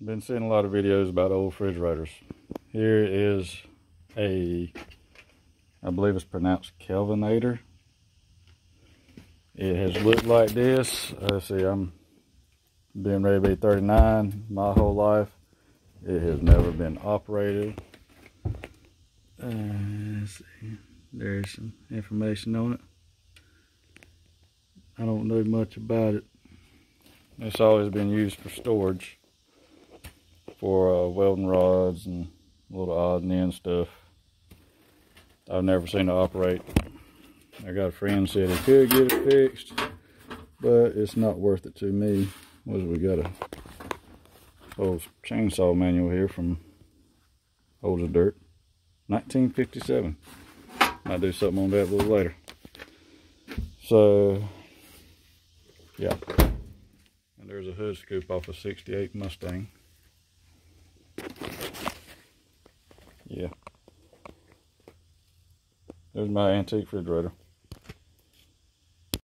Been seeing a lot of videos about old refrigerators. Here is I believe it's pronounced Kelvinator. It has looked like this. Let's see, I'm being ready to be 39 my whole life. It has never been operated. Let's see, there's some information on it. I don't know much about it. It's always been used for storage, for welding rods and little odd and end stuff. I've never seen it operate. I got a friend said he could get it fixed, but it's not worth it to me. We got a old chainsaw manual here from old as dirt, 1957. Might do something on that a little later. So yeah, and there's a hood scoop off a '68 Mustang. Yeah, there's my antique refrigerator.